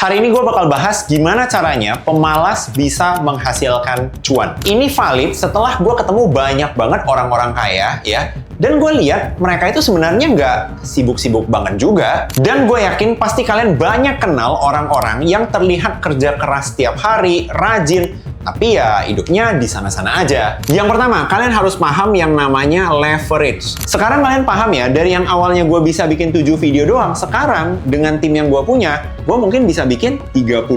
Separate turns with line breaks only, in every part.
Hari ini gue bakal bahas gimana caranya pemalas bisa menghasilkan cuan. Ini valid setelah gue ketemu banyak banget orang-orang kaya ya. Dan gue lihat mereka itu sebenarnya nggak sibuk-sibuk banget juga. Dan gue yakin pasti kalian banyak kenal orang-orang yang terlihat kerja keras setiap hari, rajin, tapi ya hidupnya di sana-sana aja. Yang pertama, kalian harus paham yang namanya leverage. Sekarang kalian paham ya, dari yang awalnya gue bisa bikin 7 video doang, sekarang dengan tim yang gue punya, gue mungkin bisa bikin 35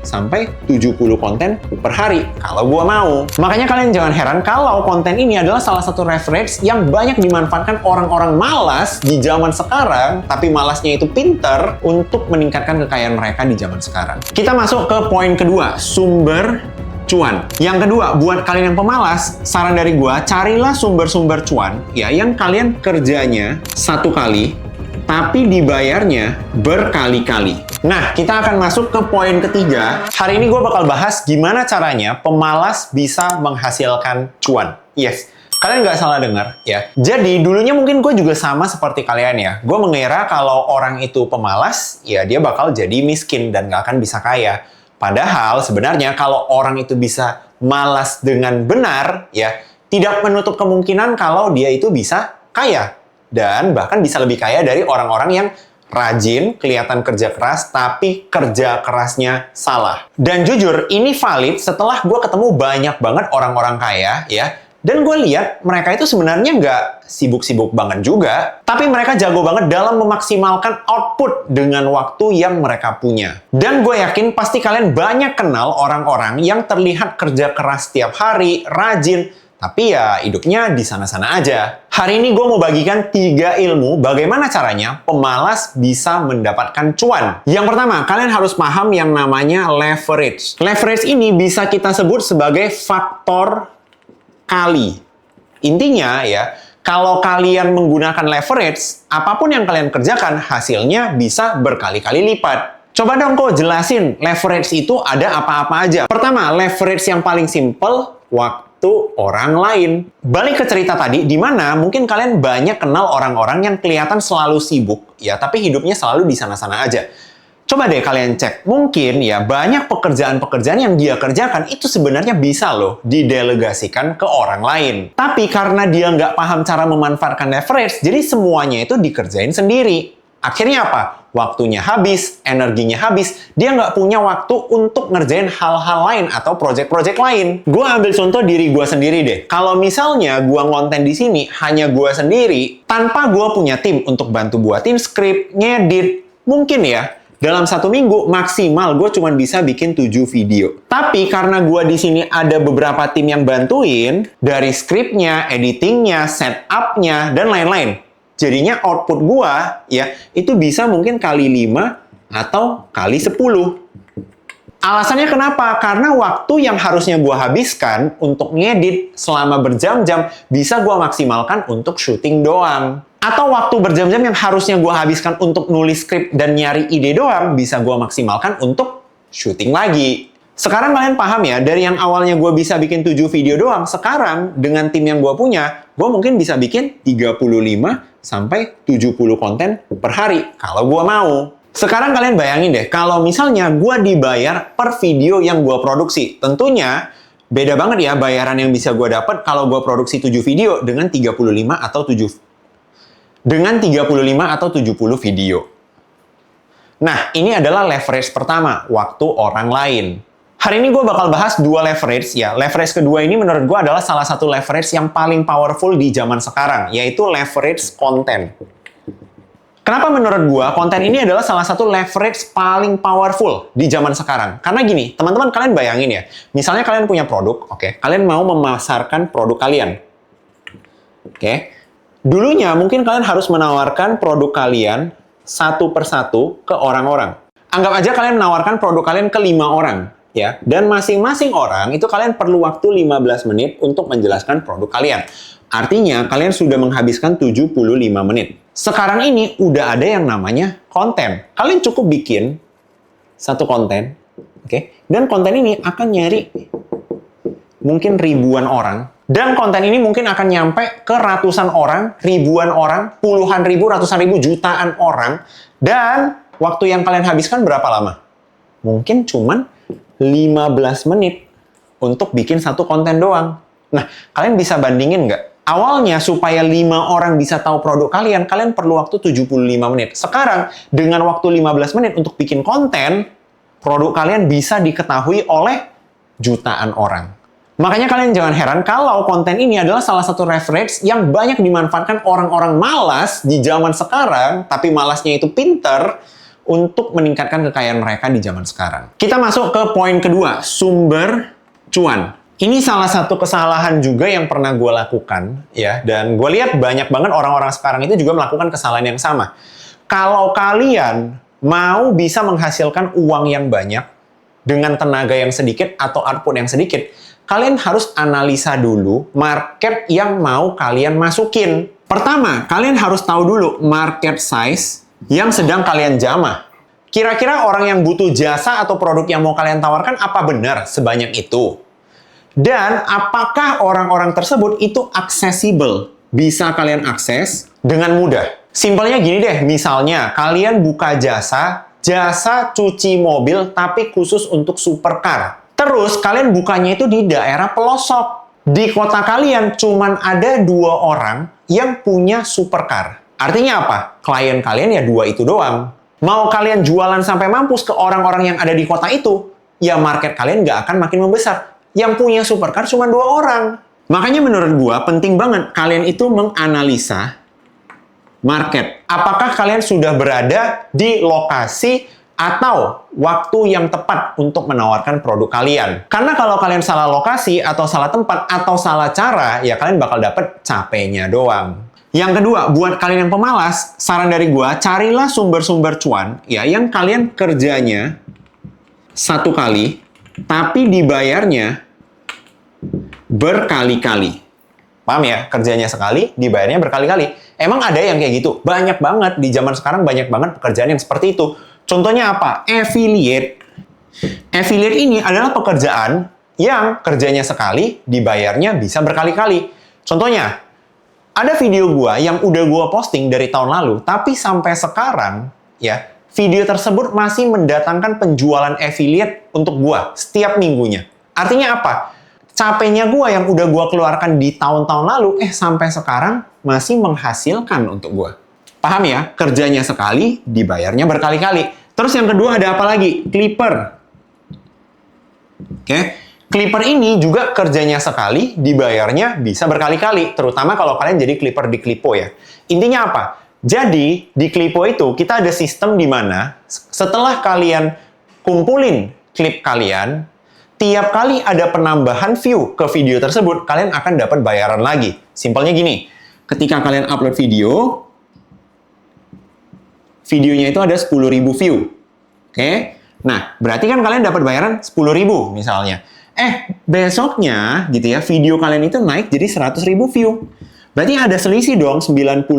sampai 70 konten per hari kalau gue mau. Makanya kalian jangan heran kalau konten ini adalah salah satu leverage yang banyak dimanfaatkan orang-orang malas di zaman sekarang, tapi malasnya itu pinter untuk meningkatkan kekayaan mereka di zaman sekarang. Kita masuk ke poin kedua, sumber cuan. Yang kedua, buat kalian yang pemalas, saran dari gua, carilah sumber-sumber cuan ya yang kalian kerjanya satu kali tapi dibayarnya berkali-kali. Nah, kita akan masuk ke poin ketiga. Hari ini gua bakal bahas gimana caranya pemalas bisa menghasilkan cuan. Yes, kalian nggak salah dengar ya. Jadi dulunya mungkin gue juga sama seperti kalian ya. Gue mengira kalau orang itu pemalas, ya dia bakal jadi miskin dan nggak akan bisa kaya. Padahal sebenarnya kalau orang itu bisa malas dengan benar, ya tidak menutup kemungkinan kalau dia itu bisa kaya. Dan bahkan bisa lebih kaya dari orang-orang yang rajin, kelihatan kerja keras, tapi kerja kerasnya salah. Dan jujur, ini valid setelah gue ketemu banyak banget orang-orang kaya, ya. Dan gue lihat mereka itu sebenarnya nggak sibuk-sibuk banget juga, tapi mereka jago banget dalam memaksimalkan output dengan waktu yang mereka punya. Dan gue yakin pasti kalian banyak kenal orang-orang yang terlihat kerja keras setiap hari, rajin, tapi ya hidupnya di sana-sana aja. Hari ini gue mau bagikan 3 ilmu bagaimana caranya pemalas bisa mendapatkan cuan. Yang pertama, kalian harus paham yang namanya leverage. Leverage ini bisa kita sebut sebagai faktor kali. Intinya ya, kalau kalian menggunakan leverage, apapun yang kalian kerjakan, hasilnya bisa berkali-kali lipat. Coba dong kok jelasin, leverage itu ada apa-apa aja. Pertama, leverage yang paling simple, waktu orang lain. Balik ke cerita tadi, di mana mungkin kalian banyak kenal orang-orang yang kelihatan selalu sibuk, ya, tapi hidupnya selalu di sana-sana aja. Coba deh kalian cek, mungkin ya banyak pekerjaan-pekerjaan yang dia kerjakan itu sebenarnya bisa loh didelegasikan ke orang lain. Tapi karena dia nggak paham cara memanfaatkan leverage, jadi semuanya itu dikerjain sendiri. Akhirnya apa? Waktunya habis, energinya habis, dia nggak punya waktu untuk ngerjain hal-hal lain atau project-project lain. Gue ambil contoh diri gue sendiri deh. Kalau misalnya gue ngonten di sini hanya gue sendiri, tanpa gue punya tim untuk bantu buatin skrip, ngedit, mungkin ya, dalam 1 minggu maksimal gue cuma bisa bikin 7 video. Tapi karena gue di sini ada beberapa tim yang bantuin dari skripnya, editingnya, setupnya, dan lain-lain. Jadinya output gue ya itu bisa mungkin kali 5 atau kali 10. Alasannya kenapa? Karena waktu yang harusnya gue habiskan untuk ngedit selama berjam-jam bisa gue maksimalkan untuk syuting doang. Atau waktu berjam-jam yang harusnya gue habiskan untuk nulis skrip dan nyari ide doang, bisa gue maksimalkan untuk syuting lagi. Sekarang kalian paham ya, dari yang awalnya gue bisa bikin 7 video doang, sekarang dengan tim yang gue punya, gue mungkin bisa bikin 35 sampai 70 konten per hari, kalau gue mau. Sekarang kalian bayangin deh, kalau misalnya gue dibayar per video yang gue produksi, tentunya beda banget ya bayaran yang bisa gue dapat kalau gue produksi 7 video dengan 35 atau 70 video. Nah, ini adalah leverage pertama, waktu orang lain. Hari ini gue bakal bahas 2 leverage ya. Leverage kedua ini menurut gue adalah salah satu leverage yang paling powerful di zaman sekarang, yaitu leverage konten. Kenapa menurut gue konten ini adalah salah satu leverage paling powerful di zaman sekarang? Karena gini, teman-teman kalian bayangin ya, misalnya kalian punya produk, oke, kalian mau memasarkan produk kalian. Oke. Dulunya mungkin kalian harus menawarkan produk kalian satu persatu ke orang-orang. Anggap aja kalian menawarkan produk kalian ke 5 orang, ya. Dan masing-masing orang itu kalian perlu waktu 15 menit untuk menjelaskan produk kalian. Artinya kalian sudah menghabiskan 75 menit. Sekarang ini udah ada yang namanya konten. Kalian cukup bikin satu konten, oke? Dan konten ini akan nyari mungkin ribuan orang. Dan konten ini mungkin akan nyampe ke ratusan orang, ribuan orang, puluhan ribu, ratusan ribu, jutaan orang. Dan waktu yang kalian habiskan berapa lama? mungkin cuman 15 menit untuk bikin satu konten doang. Nah, kalian bisa bandingin nggak? Awalnya supaya 5 orang bisa tahu produk kalian perlu waktu 75 menit. Sekarang, dengan waktu 15 menit untuk bikin konten, produk kalian bisa diketahui oleh jutaan orang. Makanya kalian jangan heran kalau konten ini adalah salah satu reference yang banyak dimanfaatkan orang-orang malas di zaman sekarang, tapi malasnya itu pinter untuk meningkatkan kekayaan mereka di zaman sekarang. Kita masuk ke poin kedua, sumber cuan. Ini salah satu kesalahan juga yang pernah gue lakukan, ya. Dan gue lihat banyak banget orang-orang sekarang itu juga melakukan kesalahan yang sama. Kalau kalian mau bisa menghasilkan uang yang banyak dengan tenaga yang sedikit atau output yang sedikit, kalian harus analisa dulu market yang mau kalian masukin. Pertama, kalian harus tahu dulu market size yang sedang kalian jamah. Kira-kira orang yang butuh jasa atau produk yang mau kalian tawarkan apa benar sebanyak itu? Dan apakah orang-orang tersebut itu accessible? Bisa kalian akses dengan mudah. Simpelnya gini deh, misalnya kalian buka jasa cuci mobil tapi khusus untuk supercar. Terus kalian bukanya itu di daerah pelosok. Di kota kalian cuman ada 2 orang yang punya supercar. Artinya apa? Klien kalian ya 2 itu doang. Mau kalian jualan sampai mampus ke orang-orang yang ada di kota itu, ya market kalian nggak akan makin membesar. Yang punya supercar cuma 2 orang. Makanya menurut gua penting banget kalian itu menganalisa market. Apakah kalian sudah berada di lokasi atau waktu yang tepat untuk menawarkan produk kalian. Karena kalau kalian salah lokasi, atau salah tempat, atau salah cara, ya kalian bakal dapet capeknya doang. Yang kedua, buat kalian yang pemalas, saran dari gua, carilah sumber-sumber cuan ya yang kalian kerjanya 1 kali, tapi dibayarnya berkali-kali. Paham ya? Kerjanya sekali, dibayarnya berkali-kali. Emang ada yang kayak gitu? Banyak banget. Di zaman sekarang banyak banget pekerjaan yang seperti itu. Contohnya apa? Affiliate. Affiliate ini adalah pekerjaan yang kerjanya sekali, dibayarnya bisa berkali-kali. Contohnya, ada video gua yang udah gua posting dari tahun lalu, tapi sampai sekarang, ya, video tersebut masih mendatangkan penjualan affiliate untuk gua setiap minggunya. Artinya apa? Capeknya gua yang udah gua keluarkan di tahun-tahun lalu, sampai sekarang masih menghasilkan untuk gua. Paham ya? Kerjanya sekali, dibayarnya berkali-kali. Terus yang kedua ada apa lagi? Clipper. Oke. Clipper ini juga kerjanya sekali, dibayarnya bisa berkali-kali. Terutama kalau kalian jadi clipper di Clipo ya. Intinya apa? Jadi, di Clipo itu kita ada sistem di mana setelah kalian kumpulin klip kalian, tiap kali ada penambahan view ke video tersebut, kalian akan dapat bayaran lagi. Simpelnya gini, ketika kalian upload video, videonya itu ada 10.000 view. Oke? Nah, berarti kan kalian dapat bayaran 10.000 misalnya. Besoknya gitu ya, video kalian itu naik jadi 100.000 view. Berarti ada selisih dong 90.000.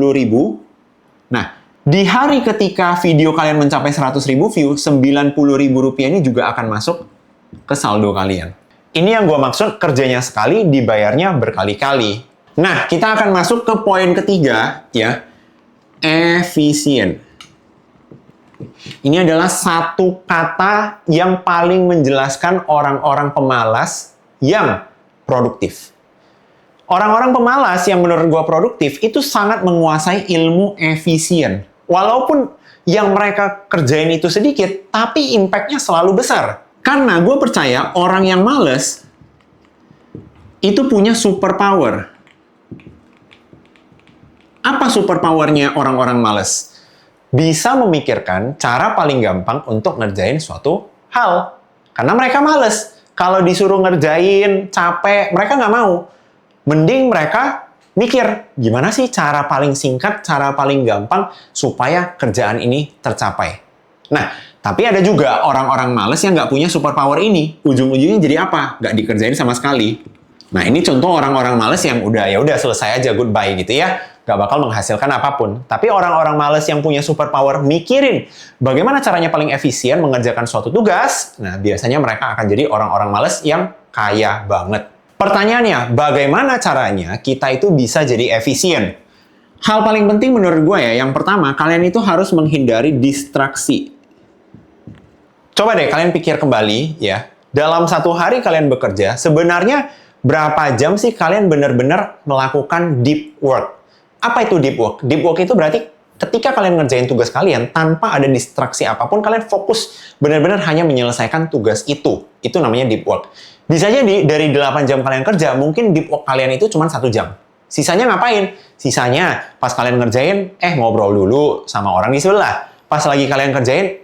Nah, di hari ketika video kalian mencapai 100.000 view, 90.000 rupiah ini juga akan masuk ke saldo kalian. Ini yang gue maksud kerjanya sekali, dibayarnya berkali-kali. Nah, kita akan masuk ke poin ketiga ya, efisien. Ini adalah satu kata yang paling menjelaskan orang-orang pemalas yang produktif. Orang-orang pemalas yang menurut gua produktif itu sangat menguasai ilmu efisien. Walaupun yang mereka kerjain itu sedikit, tapi impact-nya selalu besar. Karena gue percaya orang yang males itu punya superpower. Apa superpower-nya orang-orang males? Bisa memikirkan cara paling gampang untuk ngerjain suatu hal. Karena mereka males. Kalau disuruh ngerjain, capek, mereka nggak mau. Mending mereka mikir, gimana sih cara paling singkat, cara paling gampang supaya kerjaan ini tercapai. Nah, tapi ada juga orang-orang males yang nggak punya superpower ini. Ujung-ujungnya jadi apa? Nggak dikerjain sama sekali. Nah, ini contoh orang-orang males yang udah selesai aja, goodbye gitu ya. Nggak bakal menghasilkan apapun. Tapi orang-orang males yang punya superpower mikirin bagaimana caranya paling efisien mengerjakan suatu tugas, nah biasanya mereka akan jadi orang-orang males yang kaya banget. Pertanyaannya, bagaimana caranya kita itu bisa jadi efisien? Hal paling penting menurut gue ya, yang pertama, kalian itu harus menghindari distraksi. Coba deh kalian pikir kembali ya, dalam satu hari kalian bekerja, sebenarnya berapa jam sih kalian benar-benar melakukan deep work? Apa itu deep work? Deep work itu berarti ketika kalian ngerjain tugas kalian, tanpa ada distraksi apapun, kalian fokus benar-benar hanya menyelesaikan tugas itu. Itu namanya deep work. Bisa jadi dari 8 jam kalian kerja, mungkin deep work kalian itu cuma 1 jam. Sisanya ngapain? Sisanya pas kalian ngerjain, ngobrol dulu sama orang di sebelah. Pas lagi kalian kerjain,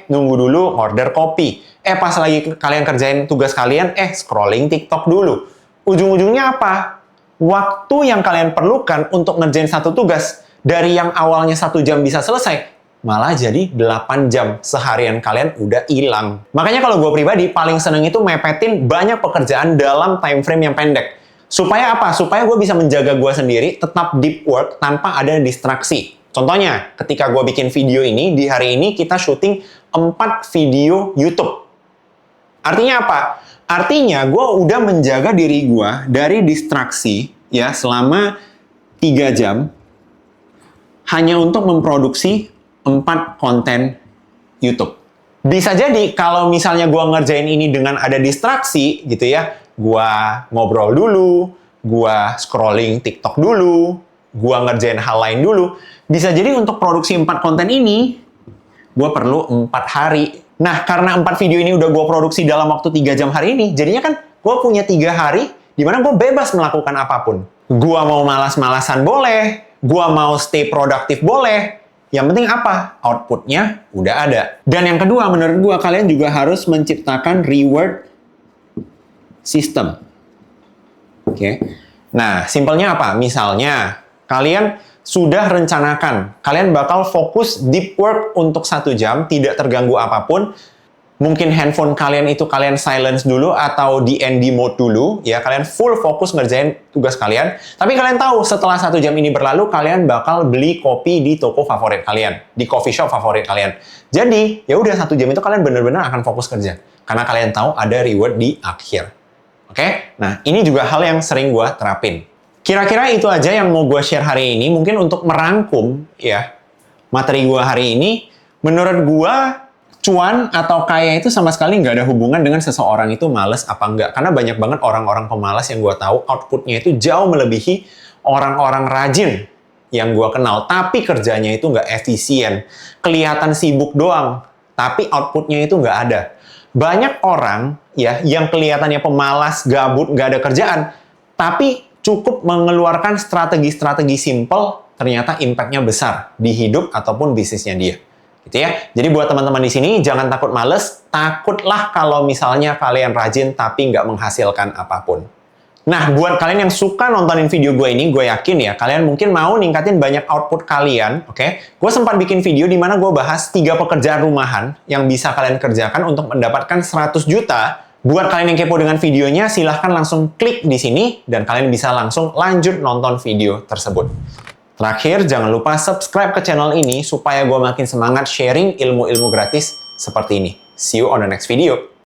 nunggu dulu order kopi. Pas lagi kalian kerjain tugas kalian, scrolling TikTok dulu. Ujung-ujungnya apa? Waktu yang kalian perlukan untuk ngerjain satu tugas, dari yang awalnya 1 jam bisa selesai, malah jadi 8 jam. Seharian kalian udah hilang. Makanya kalau gue pribadi, paling seneng itu mepetin banyak pekerjaan dalam time frame yang pendek. Supaya apa? Supaya gue bisa menjaga gue sendiri, tetap deep work tanpa ada distraksi. Contohnya, ketika gue bikin video ini, di hari ini kita syuting 4 video YouTube. Artinya apa? Artinya gue udah menjaga diri gue dari distraksi ya selama 3 jam hanya untuk memproduksi 4 konten YouTube. Bisa jadi kalau misalnya gue ngerjain ini dengan ada distraksi gitu ya, gue ngobrol dulu, gue scrolling TikTok dulu, gue ngerjain hal lain dulu, bisa jadi untuk produksi 4 konten ini, gue perlu 4 hari. Nah, karena 4 video ini udah gue produksi dalam waktu 3 jam hari ini, jadinya kan gue punya 3 hari di mana gue bebas melakukan apapun. Gue mau malas-malasan boleh, gue mau stay produktif boleh. Yang penting apa? Outputnya udah ada. Dan yang kedua, menurut gue, kalian juga harus menciptakan reward system. Oke. Nah, simpelnya apa? Misalnya, kalian sudah rencanakan, kalian bakal fokus deep work untuk 1 jam, tidak terganggu apapun. Mungkin handphone kalian itu kalian silence dulu atau DND mode dulu, ya kalian full fokus ngerjain tugas kalian. Tapi kalian tahu setelah 1 jam ini berlalu, kalian bakal beli kopi di toko favorit kalian, di coffee shop favorit kalian. Jadi, ya udah 1 jam itu kalian benar-benar akan fokus kerja, karena kalian tahu ada reward di akhir. Oke? Nah, ini juga hal yang sering gue terapin. Kira-kira itu aja yang mau gue share hari ini. Mungkin untuk merangkum ya materi gue hari ini, menurut gue cuan atau kaya itu sama sekali nggak ada hubungan dengan seseorang itu males apa enggak. Karena banyak banget orang-orang pemalas yang gue tahu outputnya itu jauh melebihi orang-orang rajin yang gue kenal. Tapi kerjanya itu nggak efisien. Kelihatan sibuk doang, tapi outputnya itu nggak ada. Banyak orang ya yang kelihatannya pemalas, gabut, nggak ada kerjaan, tapi cukup mengeluarkan strategi-strategi simple, ternyata impact-nya besar di hidup ataupun bisnisnya dia. Gitu ya. Jadi buat teman-teman di sini, jangan takut males, takutlah kalau misalnya kalian rajin tapi nggak menghasilkan apapun. Nah, buat kalian yang suka nontonin video gue ini, gue yakin ya, kalian mungkin mau ningkatin banyak output kalian, oke? Gue sempat bikin video di mana gue bahas 3 pekerjaan rumahan yang bisa kalian kerjakan untuk mendapatkan 100 juta. Buat kalian yang kepo dengan videonya, silahkan langsung klik di sini dan kalian bisa langsung lanjut nonton video tersebut. Terakhir, jangan lupa subscribe ke channel ini supaya gue makin semangat sharing ilmu-ilmu gratis seperti ini. See you on the next video.